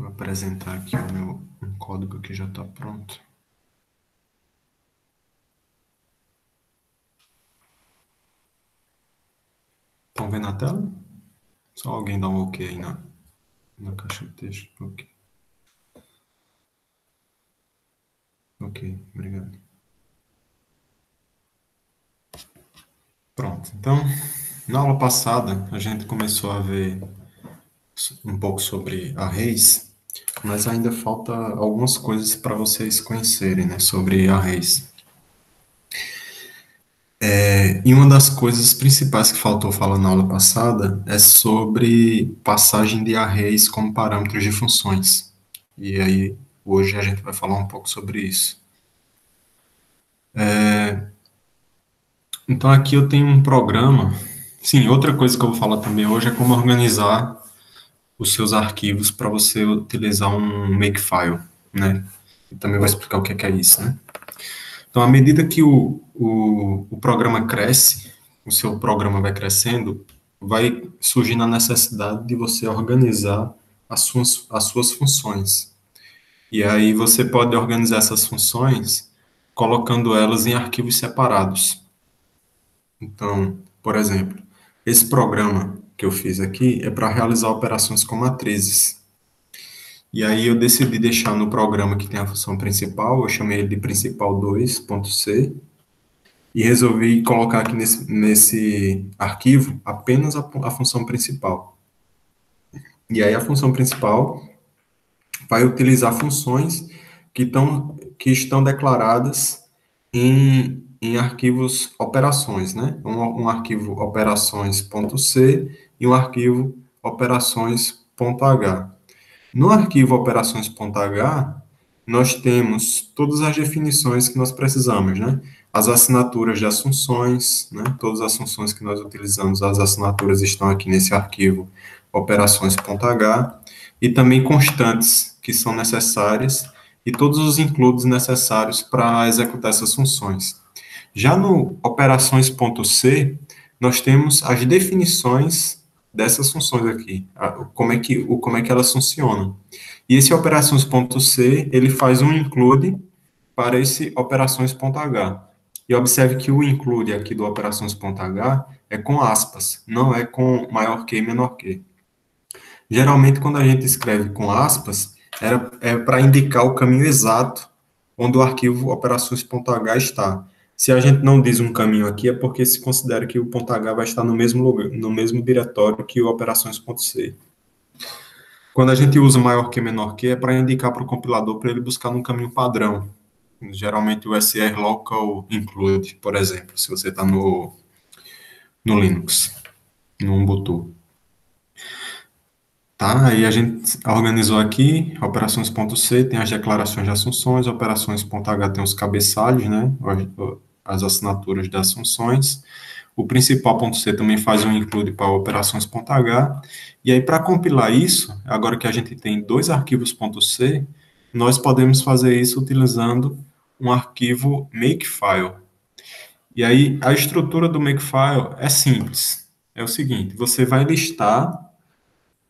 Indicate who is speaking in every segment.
Speaker 1: Vou apresentar aqui um código que já está pronto. Estão vendo a tela? Só alguém dá um OK aí na caixa de texto. OK. OK, obrigado. Pronto. Então, na aula passada, a gente começou a ver um pouco sobre arrays, mas ainda falta algumas coisas para vocês conhecerem, né, sobre arrays. E uma das coisas principais que faltou falar na aula passada é sobre passagem de arrays como parâmetros de funções. E aí, hoje a gente vai falar um pouco sobre isso. Então, aqui eu tenho um programa. Sim, outra coisa que eu vou falar também hoje é como organizar os seus arquivos para você utilizar um Makefile, né? E também vou explicar o que é isso, né? Então, à medida que o programa cresce, o seu programa vai crescendo, vai surgindo a necessidade de você organizar as suas funções. E aí você pode organizar essas funções colocando elas em arquivos separados. Então, por exemplo, esse programa que eu fiz aqui é para realizar operações com matrizes. E aí eu decidi deixar no programa que tem a função principal, eu chamei ele de principal2.c, e resolvi colocar aqui nesse arquivo apenas a função principal. E aí a função principal vai utilizar funções que estão declaradas em arquivos operações, né? Um arquivo operações.c e um arquivo operações.h. No arquivo operações.h, nós temos todas as definições que nós precisamos, né? As assinaturas das funções, né? Todas as funções que nós utilizamos, as assinaturas estão aqui nesse arquivo operações.h, e também constantes que são necessárias e todos os includes necessários para executar essas funções. Já no operações.c, nós temos as definições dessas funções aqui, como é que elas funcionam. E esse operações.c, ele faz um include para esse operações.h. E observe que o include aqui do operações.h é com aspas, não é com maior que e menor que. Geralmente, quando a gente escreve com aspas, é para indicar o caminho exato onde o arquivo operações.h está. Se a gente não diz um caminho aqui, é porque se considera que o .h vai estar no mesmo lugar, no mesmo diretório que o operações.c. Quando a gente usa maior que menor que, é para indicar para o compilador para ele buscar num caminho padrão. Geralmente o SR local include, por exemplo, se você está no Linux, no Ubuntu. Tá, aí a gente organizou aqui, operações.c tem as declarações das funções, operações.h tem os cabeçalhos, né, as assinaturas das funções. O principal.c também faz um include para operações.h. E aí, para compilar isso, agora que a gente tem dois arquivos .c, nós podemos fazer isso utilizando um arquivo Makefile. E aí, a estrutura do Makefile é simples. É o seguinte, você vai listar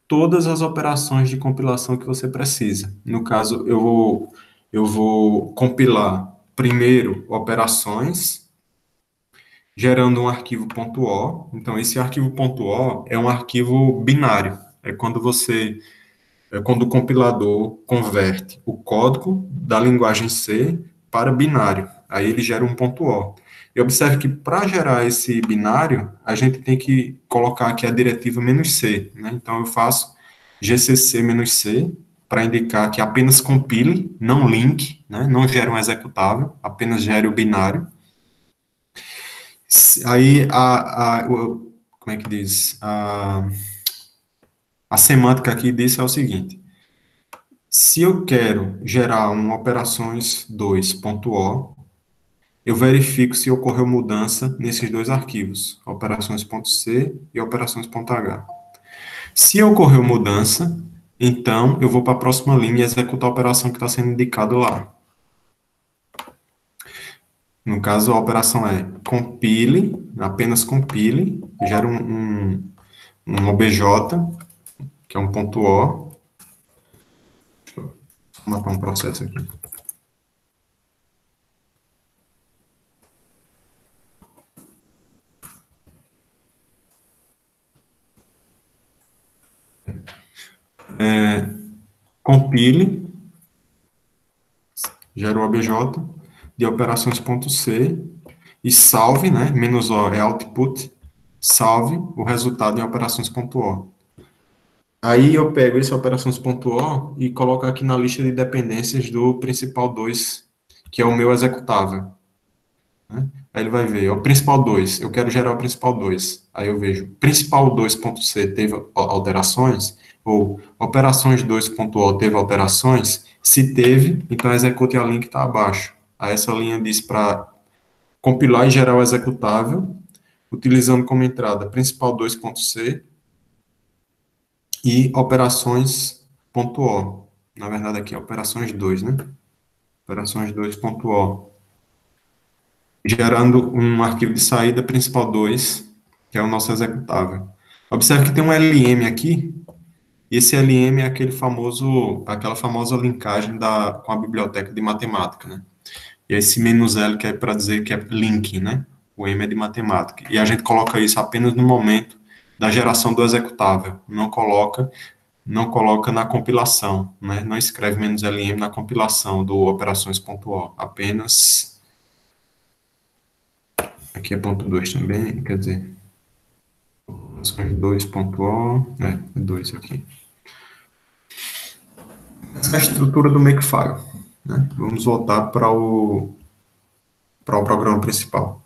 Speaker 1: todas as operações de compilação que você precisa. No caso, eu vou compilar primeiro operações, gerando um arquivo .o. Então, esse arquivo .o é um arquivo binário. É quando o compilador converte o código da linguagem C para binário. Aí ele gera um .o. E observe que para gerar esse binário, a gente tem que colocar aqui a diretiva "-c", né? Então eu faço gcc-c para indicar que apenas compile, não link, né? Não gere um executável, apenas gere o binário. Aí, como é que diz? A semântica aqui disso é o seguinte: se eu quero gerar um operações2.o, eu verifico se ocorreu mudança nesses dois arquivos, operações.c e operações.h. Se ocorreu mudança, então eu vou para a próxima linha e executar a operação que está sendo indicada lá. No caso, a operação é compile, apenas compile, gera um obj, que é um .o, Vou matar um processo aqui. Compile, gera o obj de operações.c e salve, né? Menos O é output, salve o resultado em operações.o. Aí eu pego esse operações.o e coloco aqui na lista de dependências do principal 2, que é o meu executável. Né? Aí ele vai ver, o principal 2, eu quero gerar o principal 2. Aí eu vejo, principal 2.c teve alterações, ou operações 2.o teve alterações. Se teve, então execute a linha que está abaixo. Aí essa linha diz para compilar e gerar o executável, utilizando como entrada principal 2.c e operações.o. Na verdade, aqui é operações 2, né? Operações 2.o. Gerando um arquivo de saída principal 2, que é o nosso executável. Observe que tem um LM aqui, e esse LM é aquela famosa linkagem com a biblioteca de matemática, né? E esse "-l" que é para dizer que é link, né? O M é de matemática. E a gente coloca isso apenas no momento da geração do executável, não coloca na compilação, né? Não escreve "-lm" na compilação do operações.o, apenas, aqui é ponto 2 também, quer dizer, operações 2.o, é 2 aqui. Essa é a estrutura do Makefile, né? Vamos voltar para o programa principal.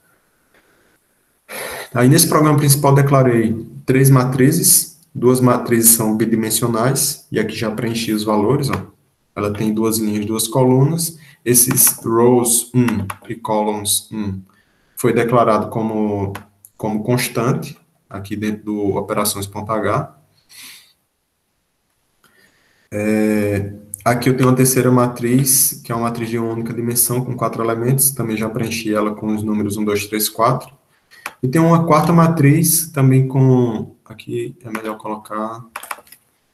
Speaker 1: Aí, nesse programa principal, declarei 3 matrizes, 2 matrizes são bidimensionais, e aqui já preenchi os valores, ó. Ela tem 2 linhas, 2 colunas. Esses rows 1 e columns 1 foi declarado como constante, aqui dentro do operações.h. Aqui eu tenho uma terceira matriz, que é uma matriz de uma única dimensão, com 4 elementos, também já preenchi ela com os números 1, 2, 3, 4. E tem uma quarta matriz, também com, aqui é melhor colocar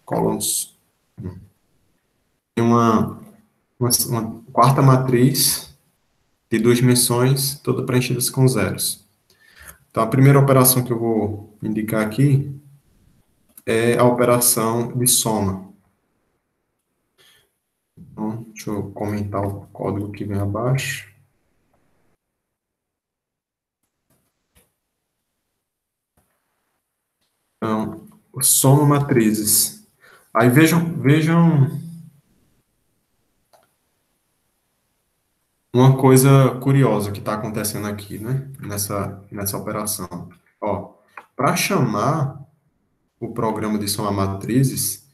Speaker 1: columns. Tem uma quarta matriz de 2 dimensões, toda preenchidas com zeros. Então, a primeira operação que eu vou indicar aqui é a operação de soma. Então, deixa eu comentar o código que vem abaixo. Então, soma matrizes. Aí vejam uma coisa curiosa que está acontecendo aqui, né? Nessa operação. Ó, para chamar o programa de soma matrizes,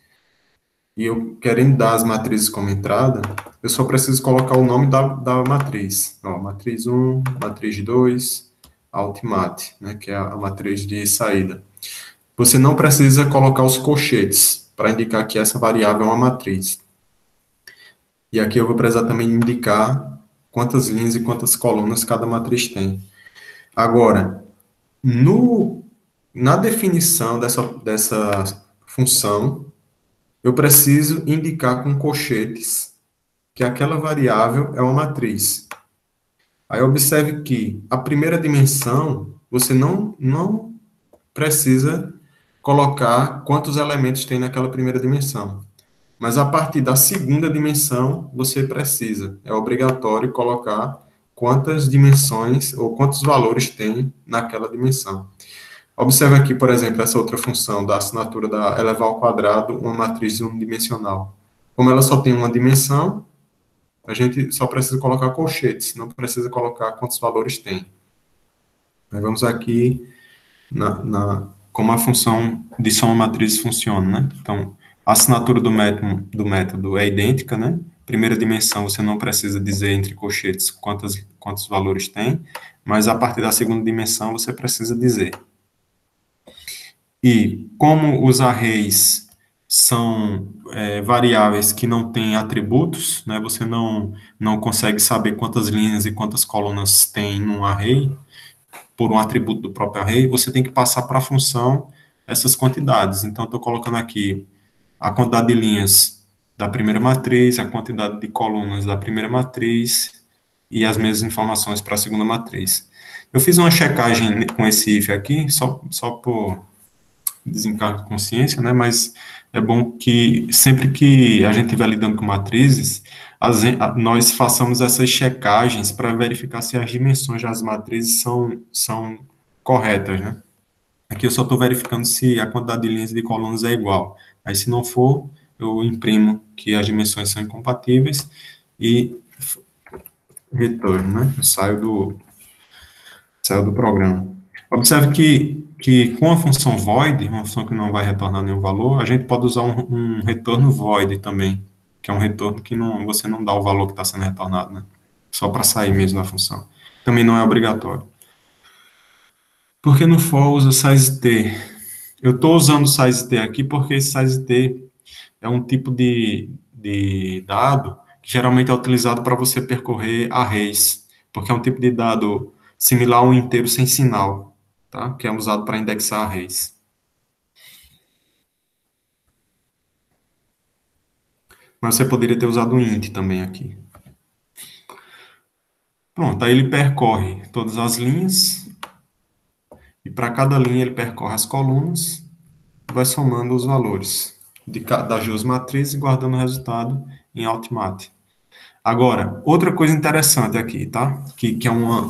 Speaker 1: e eu querendo dar as matrizes como entrada, eu só preciso colocar o nome da matriz. Ó, matriz 1, matriz 2, Altmat, né, que é a matriz de saída. Você não precisa colocar os colchetes para indicar que essa variável é uma matriz. E aqui eu vou precisar também indicar quantas linhas e quantas colunas cada matriz tem. Agora, na definição dessa função, eu preciso indicar com colchetes que aquela variável é uma matriz. Aí observe que a primeira dimensão, você não precisa colocar quantos elementos tem naquela primeira dimensão. Mas a partir da segunda dimensão, você precisa, é obrigatório colocar quantas dimensões ou quantos valores tem naquela dimensão. Observe aqui, por exemplo, essa outra função da assinatura da elevar ao quadrado uma matriz unidimensional. Como ela só tem uma dimensão, a gente só precisa colocar colchetes, não precisa colocar quantos valores tem. Aí vamos aqui como a função de soma matrizes funciona, né? Então, a assinatura do método é idêntica, né? Primeira dimensão, você não precisa dizer entre colchetes quantos valores tem, mas a partir da segunda dimensão, você precisa dizer. E como os arrays são variáveis que não têm atributos, né? Você não consegue saber quantas linhas e quantas colunas tem num array, por um atributo do próprio array, você tem que passar para a função essas quantidades. Então, estou colocando aqui a quantidade de linhas da primeira matriz, a quantidade de colunas da primeira matriz e as mesmas informações para a segunda matriz. Eu fiz uma checagem com esse if aqui, só por desencargo de consciência, né? Mas é bom que sempre que a gente estiver lidando com matrizes, nós façamos essas checagens para verificar se as dimensões das matrizes são corretas, né? Aqui eu só estou verificando se a quantidade de linhas e de colunas é igual. Aí, se não for, eu imprimo que as dimensões são incompatíveis e retorno, né? Eu saio do programa. Observe que com a função void, uma função que não vai retornar nenhum valor, a gente pode usar um retorno void também, que é um retorno que você não dá o valor que está sendo retornado, né? Só para sair mesmo da função. Também não é obrigatório. Por que no for usa size_t? Eu estou usando o size_t aqui porque esse size_t é um tipo de dado que geralmente é utilizado para você percorrer arrays, porque é um tipo de dado similar a um inteiro sem sinal, tá? Que é usado para indexar arrays. Mas você poderia ter usado um int também aqui. Pronto, aí ele percorre todas as linhas, e para cada linha ele percorre as colunas, vai somando os valores das duas matrizes e guardando o resultado em Altmat. Agora, outra coisa interessante aqui, tá? Que é uma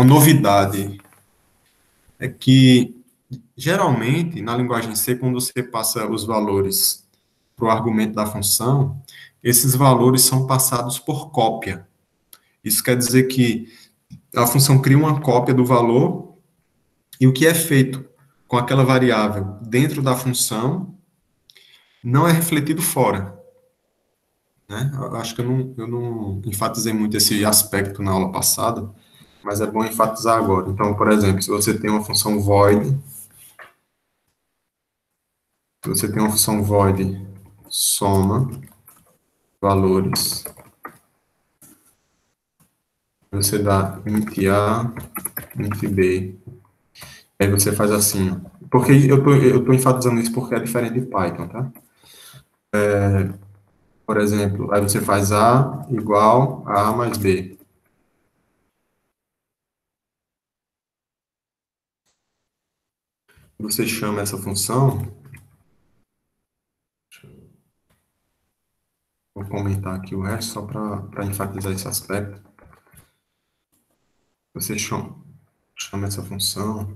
Speaker 1: novidade, é que, geralmente, na linguagem C, quando você passa os valores para o argumento da função, esses valores são passados por cópia. Isso quer dizer que a função cria uma cópia do valor e o que é feito com aquela variável dentro da função não é refletido fora, né? Eu acho que eu não enfatizei muito esse aspecto na aula passada, mas é bom enfatizar agora. Então, por exemplo, se você tem uma função void, soma valores, você dá int A, int B, aí você faz assim, ó. Porque eu tô enfatizando isso porque é diferente de Python, tá? Por exemplo, aí você faz A igual a A mais B. Você chama essa função, vou comentar aqui o resto só para enfatizar esse aspecto. Você chama essa função,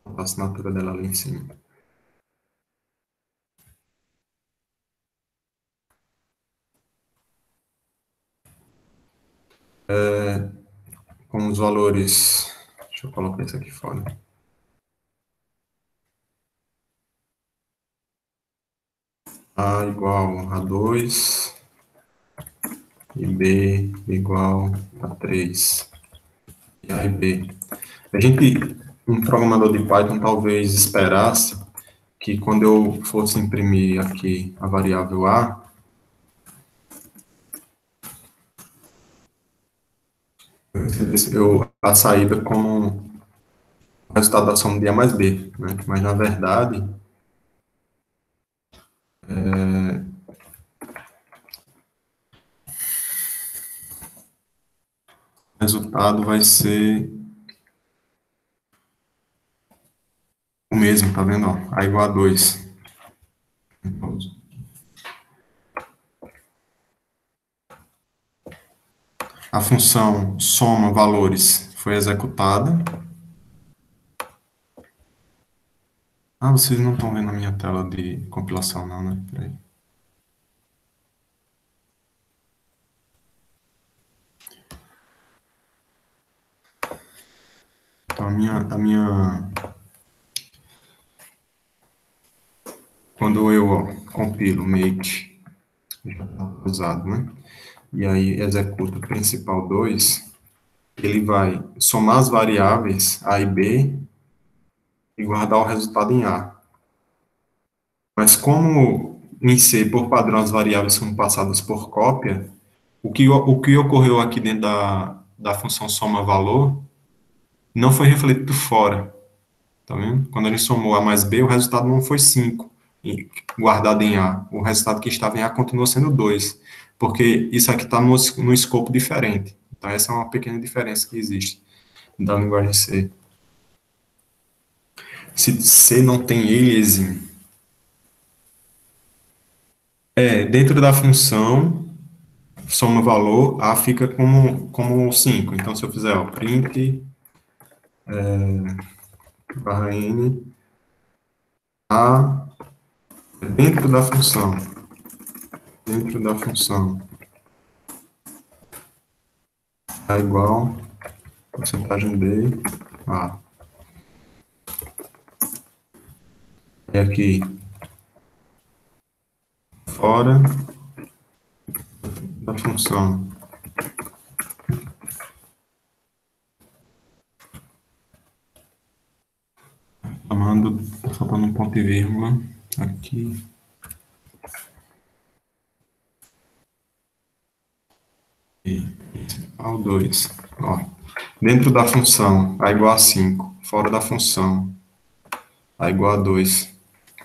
Speaker 1: a assinatura dela ali em cima. Com os valores, deixa eu colocar isso aqui fora. A igual a 2 e B igual a 3. E A e B. Um programador de Python talvez esperasse que quando eu fosse imprimir aqui a variável A, a saída como o resultado da soma de A mais B, né? Mas, na verdade, o resultado vai ser o mesmo, tá vendo? Ó, A igual a 2. A função soma valores foi executada. Ah, vocês não estão vendo a minha tela de compilação, não, né? Peraí. Então, quando eu compilo make, já está usado, né? E aí executo o principal 2, ele vai somar as variáveis A e B e guardar o resultado em A. Mas como em C, por padrão, as variáveis são passadas por cópia, o que ocorreu aqui dentro da função soma valor não foi refletido fora, tá vendo? Quando a gente somou A mais B, o resultado não foi 5, guardado em A. O resultado que estava em A continua sendo 2, porque isso aqui está no escopo diferente. Então, essa é uma pequena diferença que existe da linguagem C. Se C não tem aliasing, dentro da função, soma valor, A fica como 5. Então, se eu fizer, ó, print barra N, A dentro da função, A igual, porcentagem D, A. E aqui, fora da função. Chamando, faltando um ponto e vírgula aqui. E ao 2. Ó, dentro da função, A igual a 5. Fora da função, A igual a 2.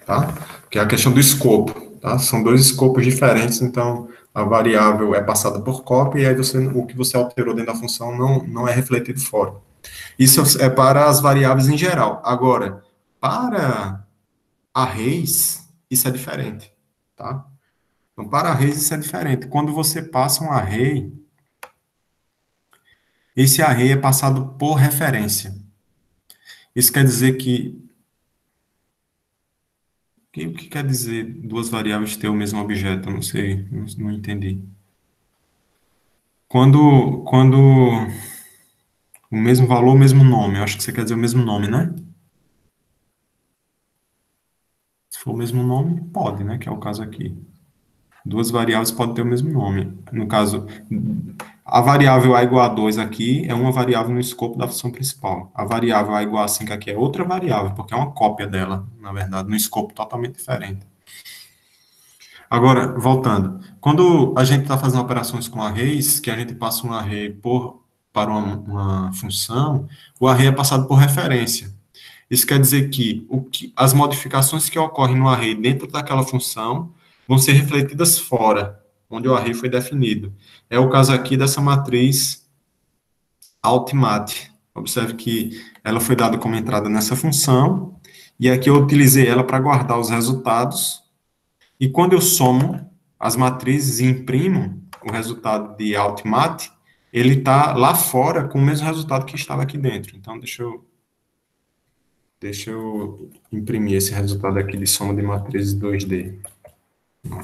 Speaker 1: Tá? Que é a questão do escopo. Tá? São dois escopos diferentes, então a variável é passada por cópia e aí o que você alterou dentro da função não é refletido fora. Isso é para as variáveis em geral. Agora, para arrays, isso é diferente. Tá? Então, para arrays, isso é diferente. Quando você passa um array, esse array é passado por referência. Isso quer dizer o que quer dizer duas variáveis ter o mesmo objeto? Eu não sei, não entendi. Quando o mesmo valor, o mesmo nome, eu acho que você quer dizer o mesmo nome, né? Se for o mesmo nome, pode, né? Que é o caso aqui. Duas variáveis podem ter o mesmo nome. No caso, a variável A igual a 2 aqui é uma variável no escopo da função principal. A variável A igual a 5 aqui é outra variável, porque é uma cópia dela, na verdade, no escopo totalmente diferente. Agora, voltando. Quando a gente está fazendo operações com arrays, que a gente passa um array para uma função, o array é passado por referência. Isso quer dizer que as modificações que ocorrem no array dentro daquela função vão ser refletidas fora, onde o array foi definido. É o caso aqui dessa matriz altmat. Observe que ela foi dada como entrada nessa função, e aqui eu utilizei ela para guardar os resultados, e quando eu somo as matrizes e imprimo o resultado de altmat, ele está lá fora com o mesmo resultado que estava aqui dentro. Então, deixa eu imprimir esse resultado aqui de soma de matrizes 2D.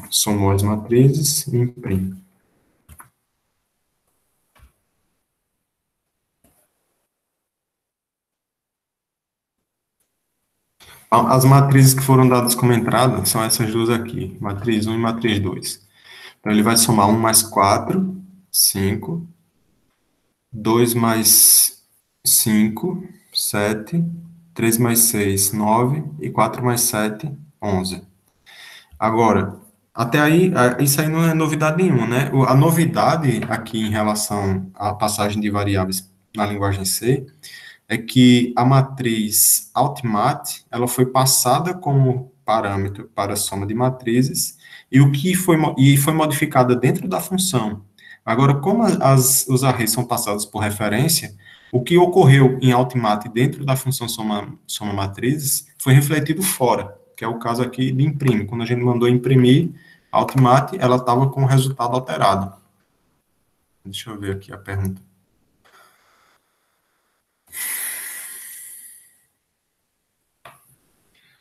Speaker 1: Somou as matrizes e imprime. As matrizes que foram dadas como entrada são essas duas aqui, matriz 1 e matriz 2. Então, ele vai somar 1 mais 4, 5. 2 mais 5, 7. 3 mais 6, 9. E 4 mais 7, 11. Agora, até aí, isso aí não é novidade nenhuma, né? A novidade aqui em relação à passagem de variáveis na linguagem C é que a matriz altmat, ela foi passada como parâmetro para a soma de matrizes e foi modificada dentro da função. Agora, como os arrays são passados por referência, o que ocorreu em altmat dentro da função soma matrizes foi refletido fora, que é o caso aqui de imprime. Quando a gente mandou imprimir altmat, ela estava com o resultado alterado. Deixa eu ver aqui a pergunta.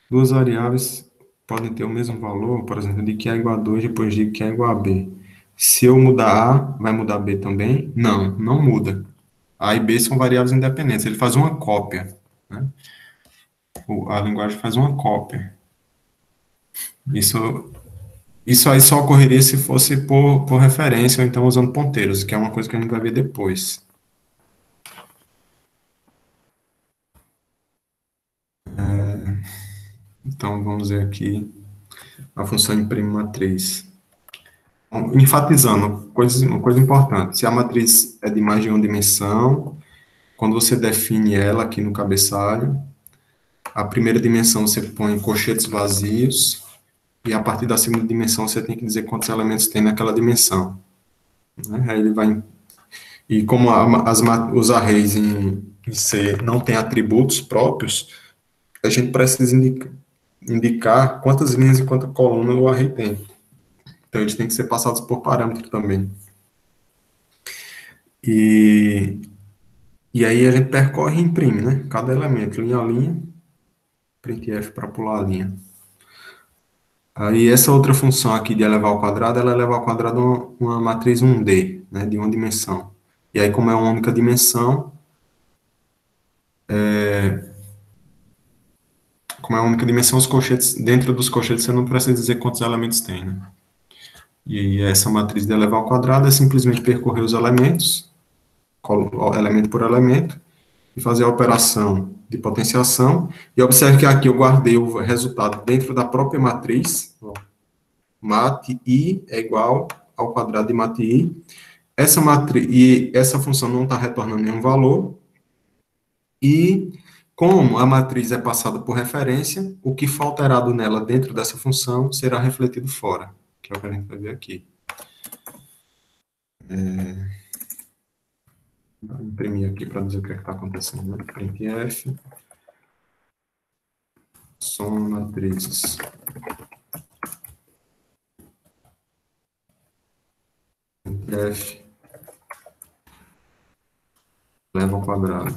Speaker 1: Duas variáveis podem ter o mesmo valor, por exemplo, de que é igual a 2, depois de que é igual a b. Se eu mudar A, vai mudar B também? Não muda. A e B são variáveis independentes. Ele faz uma cópia, né? A linguagem faz uma cópia. Isso aí só ocorreria se fosse por referência ou então usando ponteiros, que é uma coisa que a gente vai ver depois. Então, vamos ver aqui a função imprime matriz. Enfatizando, uma coisa importante, se a matriz é de mais de uma dimensão, quando você define ela aqui no cabeçalho, a primeira dimensão você põe colchetes vazios, e a partir da segunda dimensão você tem que dizer quantos elementos tem naquela dimensão, né? Aí ele vai... E como os arrays em C não têm atributos próprios, a gente precisa indicar quantas linhas e quanta coluna o array tem. Então, eles têm que ser passados por parâmetro também. E, e aí a gente percorre e imprime, né? Cada elemento, linha a linha, printf para pular a linha. Aí essa outra função aqui de elevar ao quadrado, ela eleva ao quadrado uma matriz 1D, né, de uma dimensão. E aí, como é uma única dimensão, os colchetes, dentro dos colchetes você não precisa dizer quantos elementos tem, né? E essa matriz de elevar ao quadrado é simplesmente percorrer os elementos, elemento por elemento, e fazer a operação de potenciação. E observe que aqui eu guardei o resultado dentro da própria matriz. Ó, mat i é igual ao quadrado de mat i. E essa função não está retornando nenhum valor. E como a matriz é passada por referência, o que for alterado nela dentro dessa função será refletido fora, que é o que a gente vai ver aqui. Vou imprimir aqui para dizer o que é que está acontecendo. Né? Printf, soma matrizes. Printf, leva ao quadrado.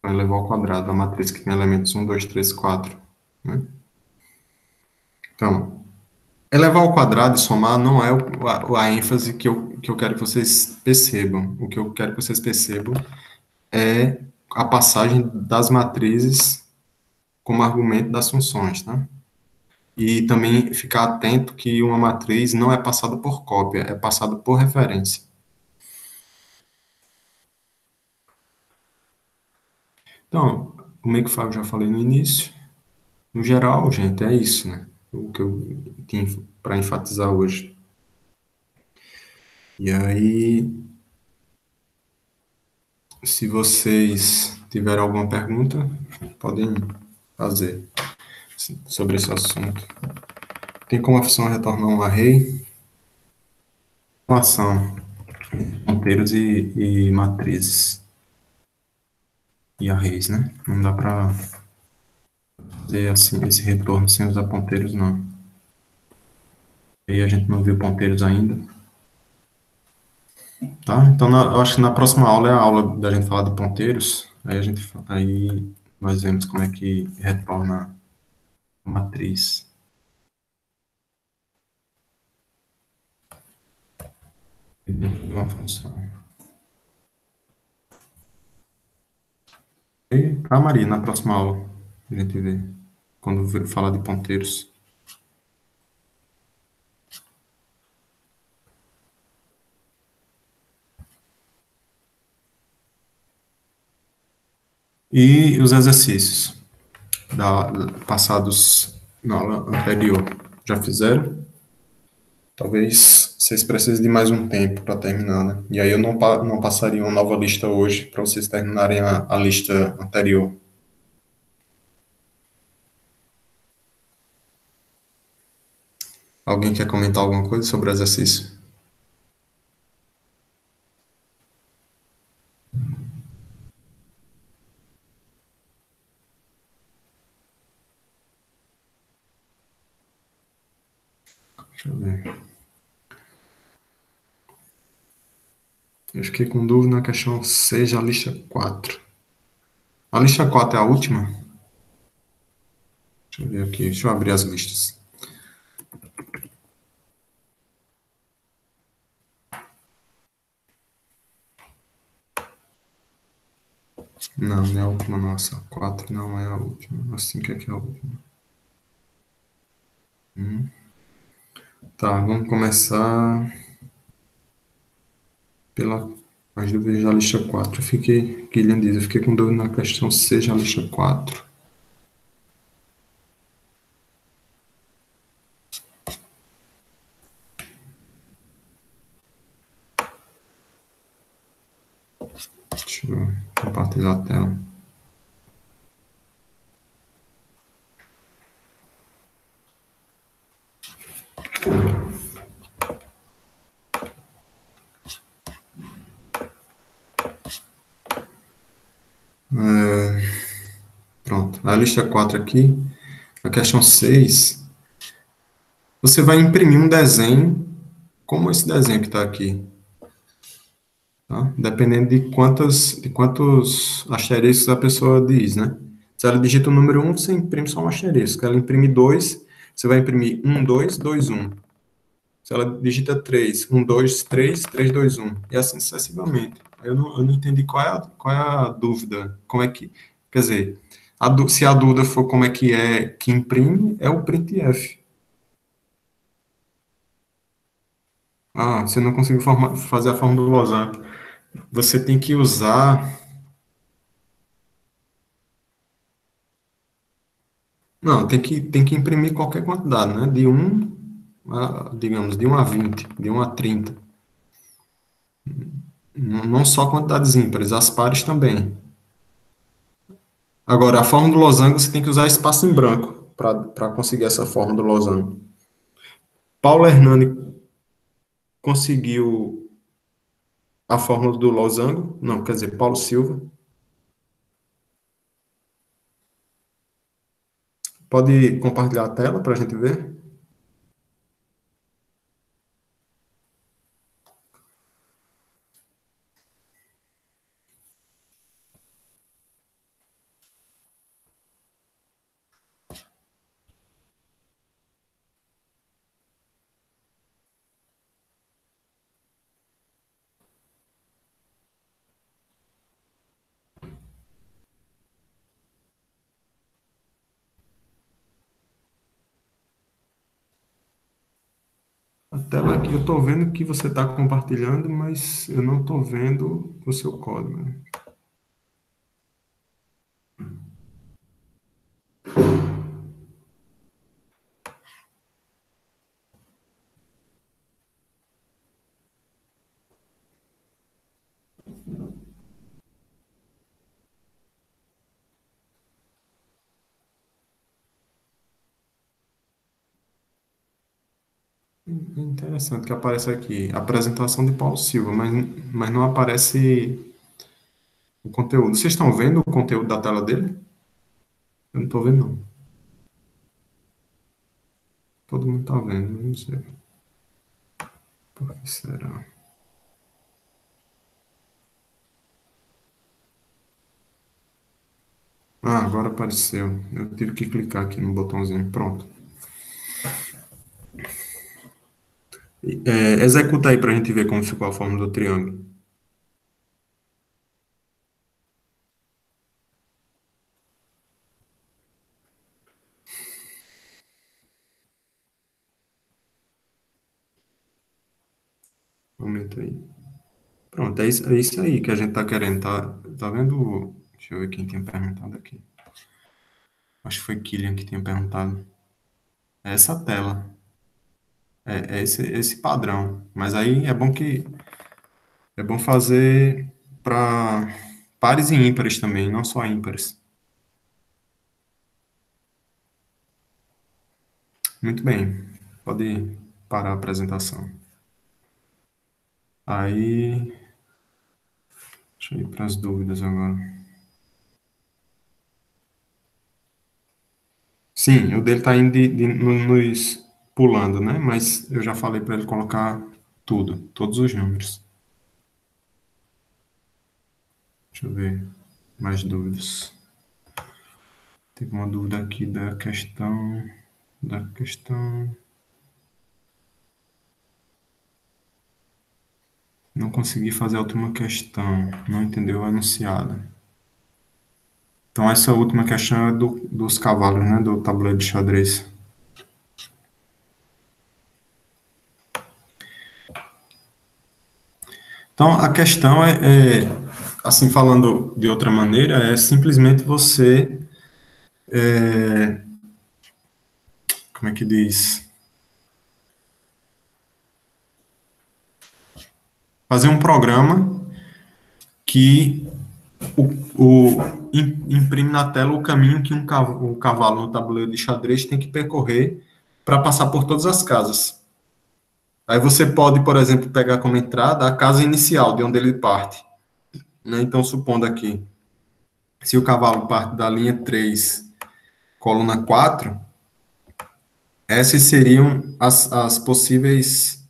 Speaker 1: Vai levar ao quadrado a matriz que tem elementos 1, 2, 3, 4. Né? Então, elevar ao quadrado e somar não é a ênfase que eu quero que vocês percebam. O que eu quero que vocês percebam é a passagem das matrizes como argumento das funções, tá? E também ficar atento que uma matriz não é passada por cópia, é passada por referência. Então, o Makefile eu já falei no início. No geral, gente, é isso, né? O que eu tinha para enfatizar hoje. E aí, se vocês tiverem alguma pergunta, podem fazer sobre esse assunto. Tem como a função retornar um array? Relação, ponteiros e matrizes. E arrays, né? Não dá para fazer assim, esse retorno sem usar ponteiros, não. E aí a gente não viu ponteiros ainda. Tá? Então, eu acho que na próxima aula é a aula da gente falar de ponteiros. Aí nós vemos como é que retorna a matriz. Dentro de uma função. E a Maria, na próxima aula, a gente vê, quando falar de ponteiros. E os exercícios passados na aula anterior, já fizeram? Talvez vocês precisem de mais um tempo para terminar, né? E aí eu não passaria uma nova lista hoje para vocês terminarem a lista anterior. Alguém quer comentar alguma coisa sobre o exercício? Deixa eu ver. Eu fiquei com dúvida na questão 6, a lista 4. A lista 4 é a última? Deixa eu ver aqui, deixa eu abrir as listas. Não, não é a última, nossa. 4 não é a última. A 5 é que é a última. Tá, vamos começar pela as dúvidas da lista 4. Guilherme diz, eu fiquei com dúvida na questão 6, a lista 4. Deixa eu compartilhar a tela. Pronto. A lista 4 aqui, a questão 6. Você vai imprimir um desenho, como esse desenho que está aqui, tá? Dependendo de quantos asteriscos a pessoa diz, né? Se ela digita o número 1, você imprime só um asterisco. Se ela imprimir 2, você vai imprimir 1, 2, 2, 1. Se ela digita 3, 1, 2, 3, 3, 2, 1. E assim sucessivamente. Eu não entendi qual é a dúvida. Como é que. Quer dizer, se a dúvida for como é que imprime, é o printf. Ah, você não conseguiu fazer a forma do losango. Você tem que usar. Não, tem que imprimir qualquer quantidade, né? Digamos, de 1 a 20, de 1 a 30. Não só quantidades ímpares, as pares também. Agora, a forma do losango, você tem que usar espaço em branco para conseguir essa forma do losango. Paulo Hernani conseguiu a fórmula do losango? Não, quer dizer, Paulo Silva. Pode compartilhar a tela para a gente ver? A tela aqui, eu estou vendo que você está compartilhando, mas eu não estou vendo o seu código. É interessante que aparece aqui, apresentação de Paulo Silva, mas não aparece o conteúdo. Vocês estão vendo o conteúdo da tela dele? Eu não estou vendo, não. Todo mundo está vendo, não sei. Por que será? Ah, agora apareceu. Eu tive que clicar aqui no botãozinho. Pronto. Executa aí para a gente ver como ficou a forma do triângulo. Aumenta aí. Pronto, é isso aí que a gente está querendo. Tá vendo? Deixa eu ver quem tinha perguntado aqui. Acho que foi Killian que tinha perguntado. É essa tela. É esse padrão. Mas aí é bom fazer para pares e ímpares também, não só ímpares. Muito bem. Pode parar a apresentação. Aí, deixa eu ir para as dúvidas agora. Sim, o dele está indo nos pulando, né? Mas eu já falei para ele colocar tudo, todos os números. Deixa eu ver mais dúvidas. Teve uma dúvida aqui da questão. Não consegui fazer a última questão. Não entendeu o enunciado. Então, essa última questão é dos cavalos, né? Do tabuleiro de xadrez. Então, a questão assim, falando de outra maneira, é simplesmente você, como é que diz? Fazer um programa que imprime na tela o caminho que o cavalo no tabuleiro de xadrez tem que percorrer para passar por todas as casas. Aí você pode, por exemplo, pegar como entrada a casa inicial, de onde ele parte, né? Então, supondo aqui, se o cavalo parte da linha 3, coluna 4, essas seriam as possíveis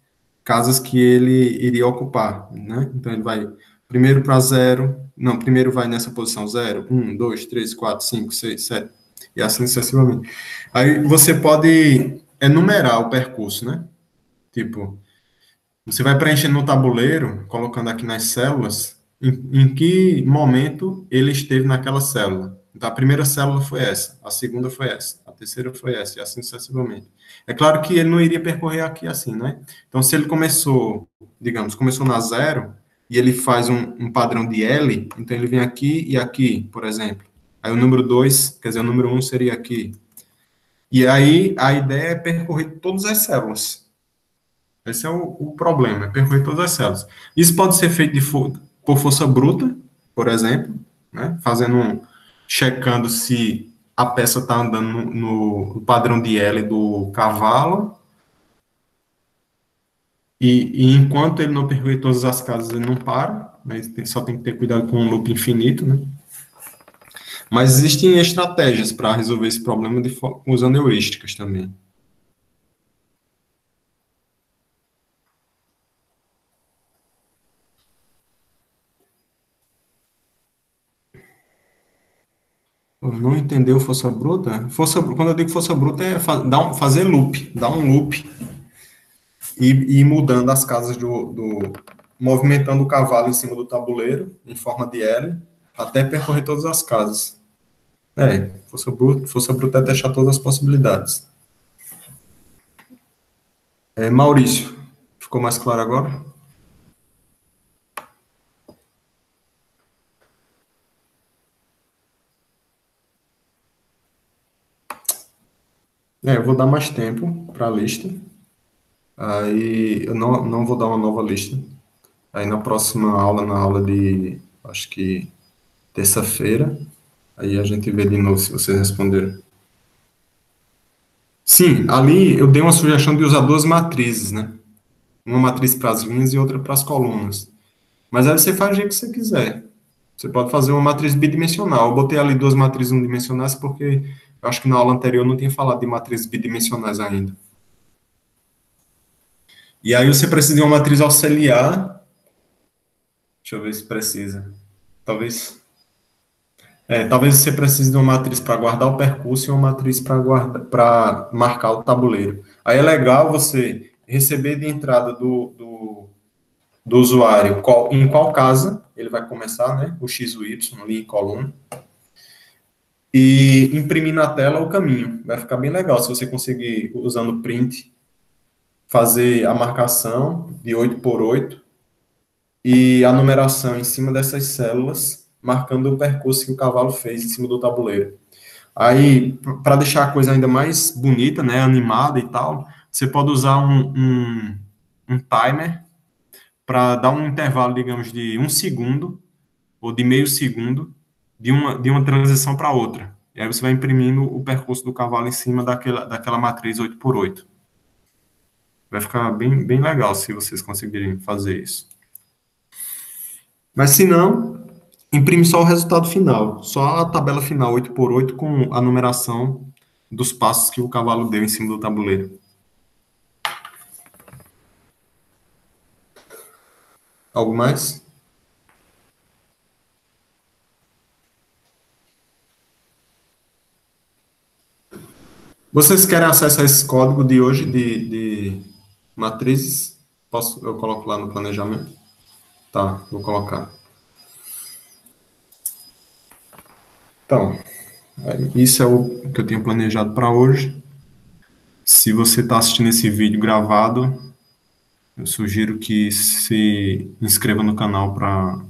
Speaker 1: casas que ele iria ocupar, né? Então, ele vai primeiro para 0, não, primeiro vai nessa posição 0, 1, 2, 3, 4, 5, 6, 7, e assim sucessivamente. Aí você pode enumerar o percurso, né? Tipo, você vai preenchendo no tabuleiro, colocando aqui nas células, em que momento ele esteve naquela célula. Então, a primeira célula foi essa, a segunda foi essa, a terceira foi essa, e assim sucessivamente. É claro que ele não iria percorrer aqui assim, né? Então, se ele começou, digamos, começou na 0, e ele faz um padrão de L, então ele vem aqui e aqui, por exemplo. Aí o número 2, quer dizer, o número 1 seria aqui. E aí, a ideia é percorrer todas as células. Esse é o problema, é percorrer todas as células. Isso pode ser feito por força bruta, por exemplo, né? Checando se a peça está andando no padrão de L do cavalo, e enquanto ele não percorrer todas as casas, ele não para, mas só tem que ter cuidado com o loop infinito, né? Mas existem estratégias para resolver esse problema usando heurísticas também. Não entendeu força bruta? Quando eu digo força bruta, é fazer loop, dar um loop e ir mudando as casas movimentando o cavalo em cima do tabuleiro, em forma de L, até percorrer todas as casas. Força bruta é deixar todas as possibilidades. Maurício, ficou mais claro agora? Eu vou dar mais tempo para a lista. Aí eu não vou dar uma nova lista. Aí na próxima aula, na aula de, acho que terça-feira, aí a gente vê de novo se vocês responderam. Sim, ali eu dei uma sugestão de usar duas matrizes, né? Uma matriz para as linhas e outra para as colunas. Mas aí você faz do jeito que você quiser. Você pode fazer uma matriz bidimensional. Eu botei ali duas matrizes unidimensionais porque eu acho que na aula anterior eu não tinha falado de matrizes bidimensionais ainda. E aí você precisa de uma matriz auxiliar. Deixa eu ver se precisa. Talvez. Talvez você precise de uma matriz para guardar o percurso e uma matriz para marcar o tabuleiro. Aí é legal você receber de entrada do usuário em qual casa ele vai começar, né? O X, o Y, ali em coluna. E imprimir na tela o caminho. Vai ficar bem legal se você conseguir, usando print, fazer a marcação de 8 por 8 e a numeração em cima dessas células, marcando o percurso que o cavalo fez em cima do tabuleiro. Aí, para deixar a coisa ainda mais bonita, né, animada e tal, você pode usar um timer para dar um intervalo, digamos, de 1 segundo ou de meio segundo de uma transição para outra. E aí você vai imprimindo o percurso do cavalo em cima daquela matriz 8 por 8. Vai ficar bem, bem legal se vocês conseguirem fazer isso. Mas se não, imprime só o resultado final, só a tabela final 8 por 8 com a numeração dos passos que o cavalo deu em cima do tabuleiro. Algo mais? Vocês querem acesso a esse código de hoje de matrizes? Eu coloco lá no planejamento? Tá, vou colocar. Então, isso é o que eu tenho planejado para hoje. Se você está assistindo esse vídeo gravado, eu sugiro que se inscreva no canal para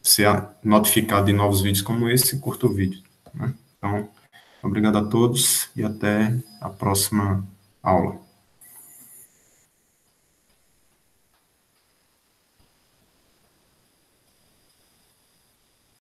Speaker 1: ser notificado de novos vídeos como esse e curta o vídeo, né? Então, obrigado a todos e até a próxima aula.